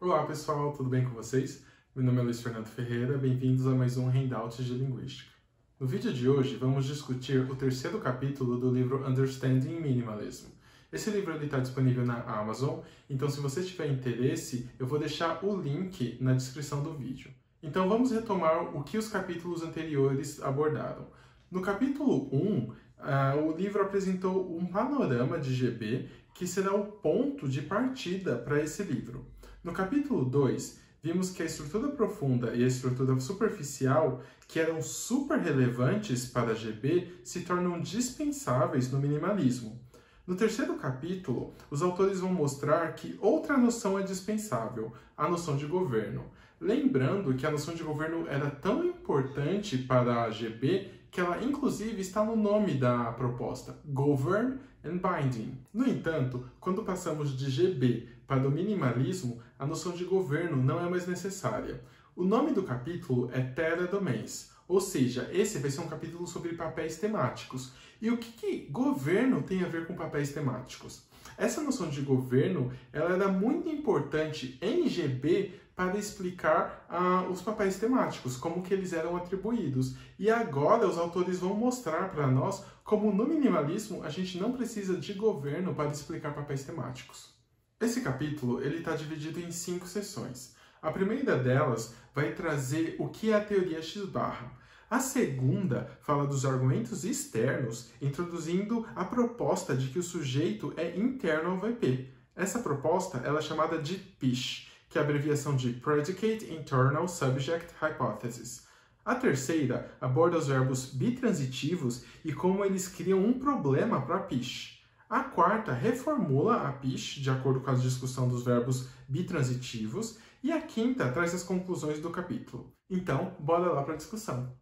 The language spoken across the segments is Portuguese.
Olá pessoal, tudo bem com vocês? Meu nome é Luiz Fernando Ferreira, bem-vindos a mais um Handout de Linguística. No vídeo de hoje vamos discutir o terceiro capítulo do livro Understanding Minimalism. Esse livro está disponível na Amazon, então se você tiver interesse, eu vou deixar o link na descrição do vídeo. Então vamos retomar o que os capítulos anteriores abordaram. No capítulo 1, o livro apresentou um panorama de GB que será o ponto de partida para esse livro. No capítulo 2, vimos que a estrutura profunda e a estrutura superficial, que eram super relevantes para GB, se tornam dispensáveis no minimalismo. No terceiro capítulo, os autores vão mostrar que outra noção é dispensável, a noção de governo. Lembrando que a noção de governo era tão importante para a GB que ela inclusive está no nome da proposta, Govern and Binding. No entanto, quando passamos de GB para o minimalismo, a noção de governo não é mais necessária. O nome do capítulo é Terra Domains, ou seja, esse vai ser um capítulo sobre papéis temáticos. E o que governo tem a ver com papéis temáticos? Essa noção de governo ela era muito importante em GB para explicar os papéis temáticos, como que eles eram atribuídos. E agora os autores vão mostrar para nós como no minimalismo a gente não precisa de governo para explicar papéis temáticos. Esse capítulo ele está dividido em 5 seções. A primeira delas vai trazer o que é a teoria X-barra. A segunda fala dos argumentos externos, introduzindo a proposta de que o sujeito é interno ao VP. Essa proposta ela é chamada de PISH, que é a abreviação de Predicate Internal Subject Hypothesis. A terceira aborda os verbos bitransitivos e como eles criam um problema para a PISH. A quarta reformula a PISH, de acordo com a discussão dos verbos bitransitivos, e a quinta traz as conclusões do capítulo. Então, bora lá para a discussão.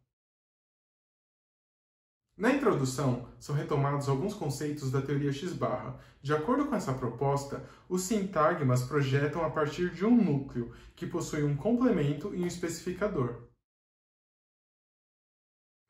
Na introdução, são retomados alguns conceitos da teoria X-barra. De acordo com essa proposta, os sintagmas projetam a partir de um núcleo, que possui um complemento e um especificador.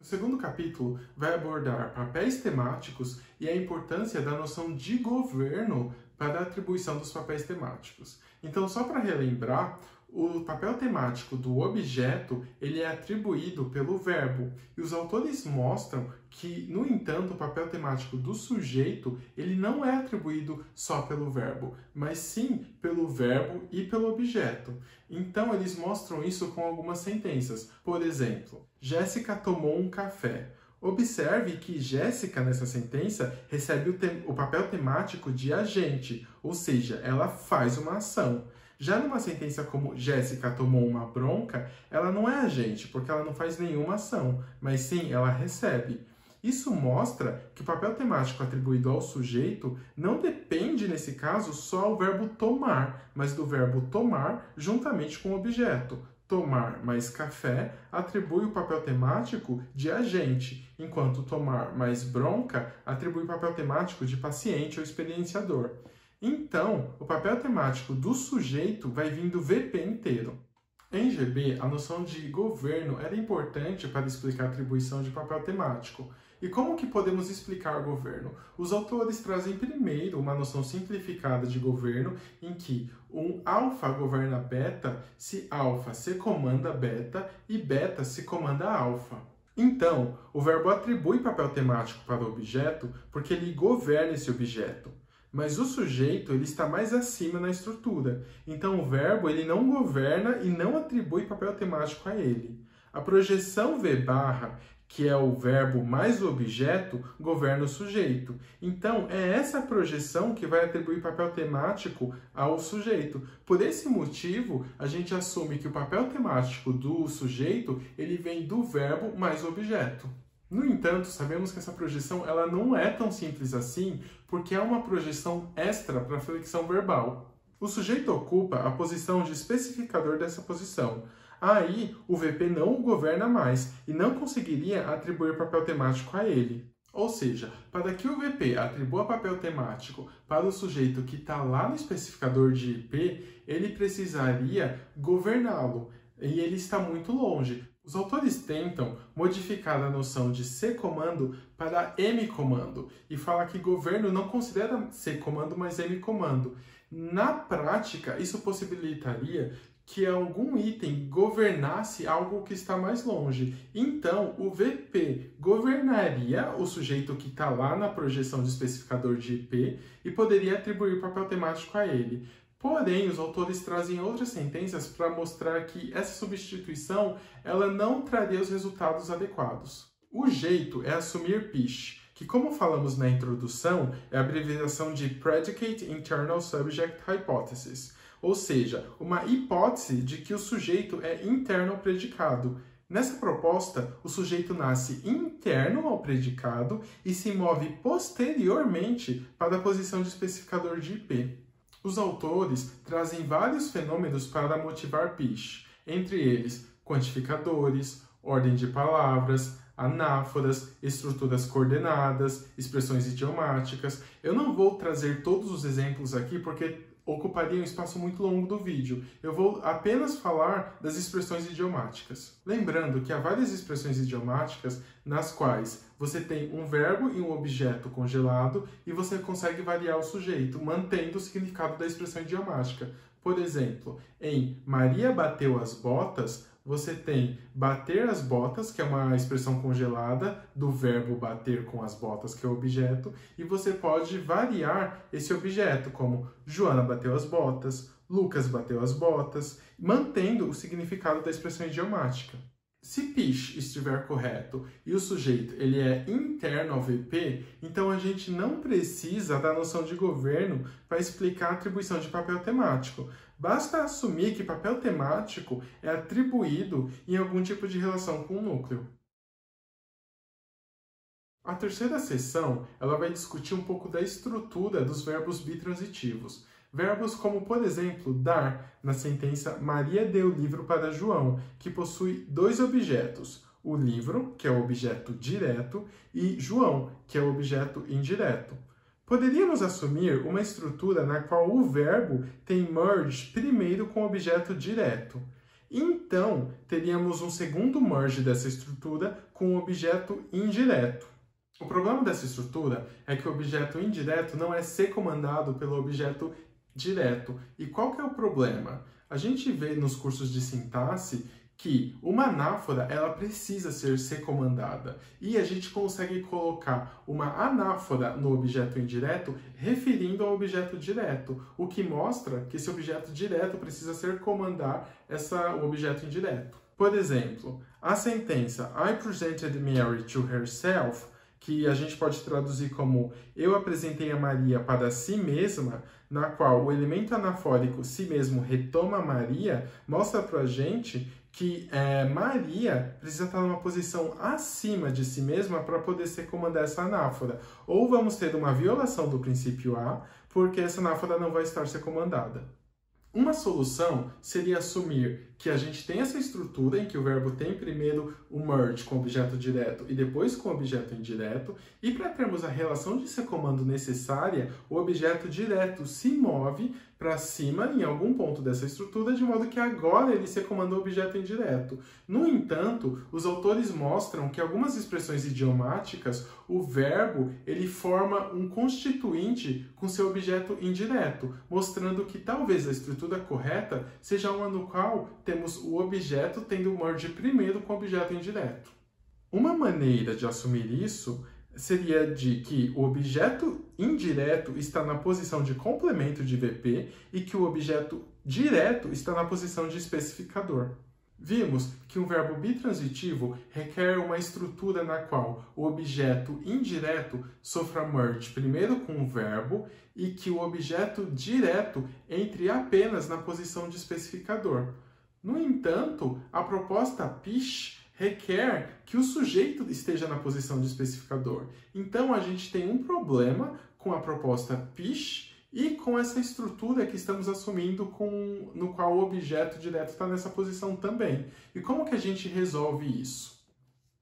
O segundo capítulo vai abordar papéis temáticos e a importância da noção de governo para a atribuição dos papéis temáticos. Então, só para relembrar, o papel temático do objeto ele é atribuído pelo verbo. E os autores mostram que, no entanto, o papel temático do sujeito ele não é atribuído só pelo verbo, mas sim pelo verbo e pelo objeto. Então, eles mostram isso com algumas sentenças. Por exemplo, Jéssica tomou um café. Observe que Jéssica, nessa sentença, recebe o papel temático de agente, ou seja, ela faz uma ação. Já numa sentença como Jéssica tomou uma bronca, ela não é agente, porque ela não faz nenhuma ação, mas sim ela recebe. Isso mostra que o papel temático atribuído ao sujeito não depende, nesse caso, só do verbo tomar, mas do verbo tomar juntamente com o objeto. Tomar mais café atribui o papel temático de agente, enquanto tomar mais bronca atribui o papel temático de paciente ou experienciador. Então, o papel temático do sujeito vai vir do VP inteiro. Em GB, a noção de governo era importante para explicar a atribuição de papel temático. E como que podemos explicar governo? Os autores trazem primeiro uma noção simplificada de governo, em que um alfa governa beta se alfa se comanda beta e beta se comanda alfa. Então, o verbo atribui papel temático para o objeto porque ele governa esse objeto. Mas o sujeito ele está mais acima na estrutura, então o verbo ele não governa e não atribui papel temático a ele. A projeção V barra, que é o verbo mais o objeto, governa o sujeito. Então é essa projeção que vai atribuir papel temático ao sujeito. Por esse motivo, a gente assume que o papel temático do sujeito ele vem do verbo mais o objeto. No entanto, sabemos que essa projeção ela não é tão simples assim, porque é uma projeção extra para a flexão verbal. O sujeito ocupa a posição de especificador dessa posição. Aí, o VP não o governa mais e não conseguiria atribuir papel temático a ele. Ou seja, para que o VP atribua papel temático para o sujeito que está lá no especificador de IP, ele precisaria governá-lo, e ele está muito longe. Os autores tentam modificar a noção de C-comando para M-comando e fala que governo não considera C-comando, mas M-comando. Na prática, isso possibilitaria que algum item governasse algo que está mais longe. Então, o VP governaria o sujeito que está lá na projeção de especificador de IP e poderia atribuir papel temático a ele. Porém, os autores trazem outras sentenças para mostrar que essa substituição ela não traria os resultados adequados. O jeito é assumir PISH, que, como falamos na introdução, é a abreviação de Predicate Internal Subject Hypothesis, ou seja, uma hipótese de que o sujeito é interno ao predicado. Nessa proposta, o sujeito nasce interno ao predicado e se move posteriormente para a posição de especificador de IP. Os autores trazem vários fenômenos para motivar PISH, entre eles quantificadores, ordem de palavras, anáforas, estruturas coordenadas, expressões idiomáticas. Eu não vou trazer todos os exemplos aqui porque ocuparia um espaço muito longo do vídeo. Eu vou apenas falar das expressões idiomáticas. Lembrando que há várias expressões idiomáticas nas quais você tem um verbo e um objeto congelado e você consegue variar o sujeito, mantendo o significado da expressão idiomática. Por exemplo, em Maria bateu as botas, você tem bater as botas, que é uma expressão congelada do verbo bater com as botas, que é o objeto, e você pode variar esse objeto, como Joana bateu as botas, Lucas bateu as botas, mantendo o significado da expressão idiomática. Se PISH estiver correto e o sujeito ele é interno ao VP, então a gente não precisa da noção de governo para explicar a atribuição de papel temático. Basta assumir que papel temático é atribuído em algum tipo de relação com o núcleo. A terceira seção ela vai discutir um pouco da estrutura dos verbos bitransitivos. Verbos como, por exemplo, dar, na sentença Maria deu o livro para João, que possui dois objetos, o livro, que é o objeto direto, e João, que é o objeto indireto. Poderíamos assumir uma estrutura na qual o verbo tem merge primeiro com o objeto direto. Então, teríamos um segundo merge dessa estrutura com o objeto indireto. O problema dessa estrutura é que o objeto indireto não é ser comandado pelo objeto direto. E qual que é o problema? A gente vê nos cursos de sintaxe que uma anáfora ela precisa ser comandada e a gente consegue colocar uma anáfora no objeto indireto referindo ao objeto direto, o que mostra que esse objeto direto precisa comandar o objeto indireto. Por exemplo, a sentença I presented Mary to herself, que a gente pode traduzir como eu apresentei a Maria para si mesma, na qual o elemento anafórico si mesmo retoma Maria, mostra para a gente que Maria precisa estar numa posição acima de si mesma para poder comandar essa anáfora. Ou vamos ter uma violação do princípio A, porque essa anáfora não vai estar comandada. Uma solução seria assumir que a gente tem essa estrutura em que o verbo tem primeiro o merge com o objeto direto e depois com o objeto indireto, e para termos a relação de comando necessária, o objeto direto se move para cima em algum ponto dessa estrutura, de modo que agora ele comanda o objeto indireto. No entanto, os autores mostram que algumas expressões idiomáticas, o verbo ele forma um constituinte com seu objeto indireto, mostrando que talvez a estrutura correta seja uma no qual temos o objeto tendo o merge primeiro com o objeto indireto. Uma maneira de assumir isso seria de que o objeto indireto está na posição de complemento de VP e que o objeto direto está na posição de especificador. Vimos que um verbo bitransitivo requer uma estrutura na qual o objeto indireto sofra merge primeiro com o verbo e que o objeto direto entre apenas na posição de especificador. No entanto, a proposta PISH requer que o sujeito esteja na posição de especificador. Então, a gente tem um problema com a proposta PISH e com essa estrutura que estamos assumindo no qual o objeto direto está nessa posição também. E como que a gente resolve isso?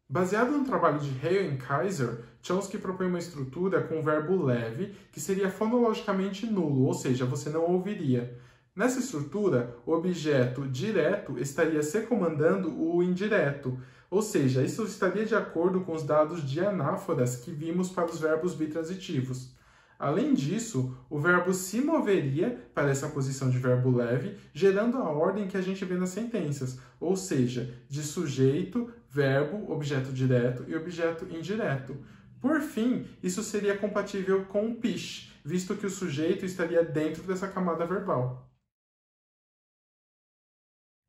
Baseado no trabalho de Hale e Kaiser, Chomsky propõe uma estrutura com o verbo leve, que seria fonologicamente nulo, ou seja, você não ouviria. Nessa estrutura, o objeto direto estaria se comandando o indireto, ou seja, isso estaria de acordo com os dados de anáforas que vimos para os verbos bitransitivos. Além disso, o verbo se moveria para essa posição de verbo leve, gerando a ordem que a gente vê nas sentenças, ou seja, de sujeito, verbo, objeto direto e objeto indireto. Por fim, isso seria compatível com o PIS, visto que o sujeito estaria dentro dessa camada verbal.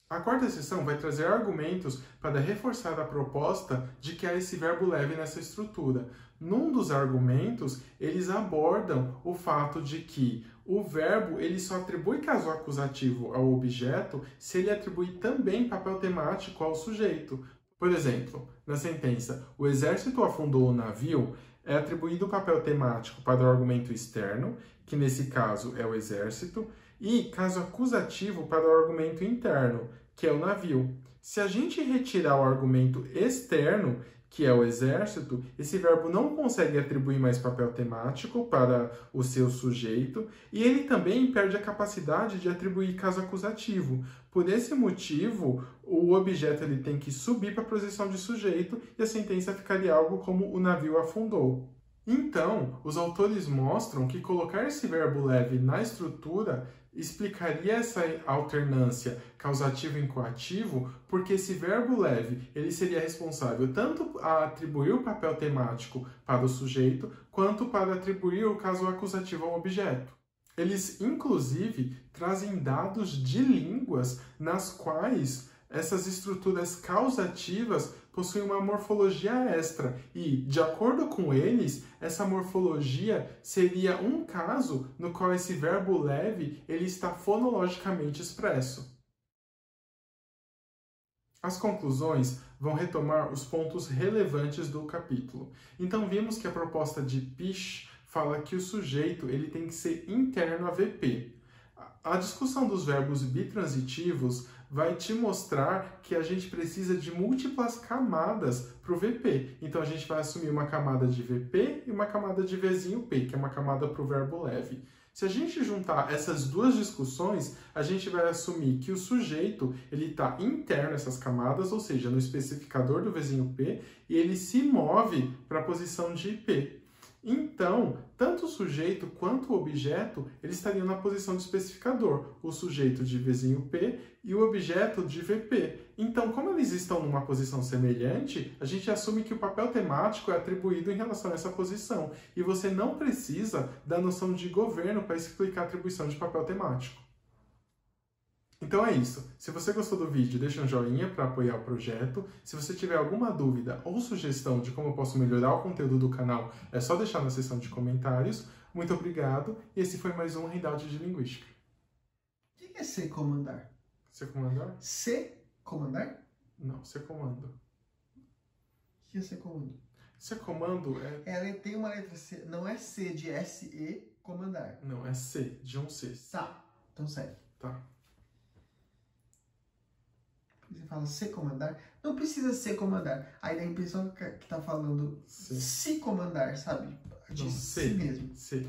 A quarta seção vai trazer argumentos para reforçar a proposta de que há esse verbo leve nessa estrutura. Num dos argumentos, eles abordam o fato de que o verbo ele só atribui caso acusativo ao objeto se ele atribui também papel temático ao sujeito. Por exemplo, na sentença "O exército afundou o navio", é atribuído o papel temático para o argumento externo, que nesse caso é o exército, e caso acusativo para o argumento interno, que é o navio. Se a gente retirar o argumento externo, que é o exército, esse verbo não consegue atribuir mais papel temático para o seu sujeito e ele também perde a capacidade de atribuir caso acusativo. Por esse motivo, o objeto ele tem que subir para a posição de sujeito e a sentença ficaria algo como "o navio afundou". Então, os autores mostram que colocar esse verbo leve na estrutura explicaria essa alternância causativo e coativo, porque esse verbo leve ele seria responsável tanto a atribuir o papel temático para o sujeito, quanto para atribuir o caso acusativo ao objeto. Eles, inclusive, trazem dados de línguas nas quais essas estruturas causativas possuem uma morfologia extra e, de acordo com eles, essa morfologia seria um caso no qual esse verbo leve ele está fonologicamente expresso. As conclusões vão retomar os pontos relevantes do capítulo. Então, vimos que a proposta de Pisch fala que o sujeito ele tem que ser interno a VP. A discussão dos verbos bitransitivos vai te mostrar que a gente precisa de múltiplas camadas para o VP. Então, a gente vai assumir uma camada de VP e uma camada de Vzinho P, que é uma camada para o verbo leve. Se a gente juntar essas duas discussões, a gente vai assumir que o sujeito ele está interno a essas camadas, ou seja, no especificador do Vzinho P, e ele se move para a posição de P. Então, tanto o sujeito quanto o objeto eles estariam na posição do especificador, o sujeito de Vzinho P e o objeto de VP. Então, como eles estão numa posição semelhante, a gente assume que o papel temático é atribuído em relação a essa posição, e você não precisa da noção de governo para explicar a atribuição de papel temático. Então é isso. Se você gostou do vídeo, deixa um joinha para apoiar o projeto. Se você tiver alguma dúvida ou sugestão de como eu posso melhorar o conteúdo do canal, é só deixar na seção de comentários. Muito obrigado. E esse foi mais um Handout de Linguística. O que é ser comandar? Ser comandar? Ser comandar? Não, ser comando. O que é ser comando? Ser comando é... Ela tem uma letra C, não é C de S-E, comandar. Não, é C, de um C. Tá, então segue. Tá. Você fala se comandar, não precisa se comandar. Aí dá a impressão que tá falando se comandar, sabe? De Não, si mesmo. C.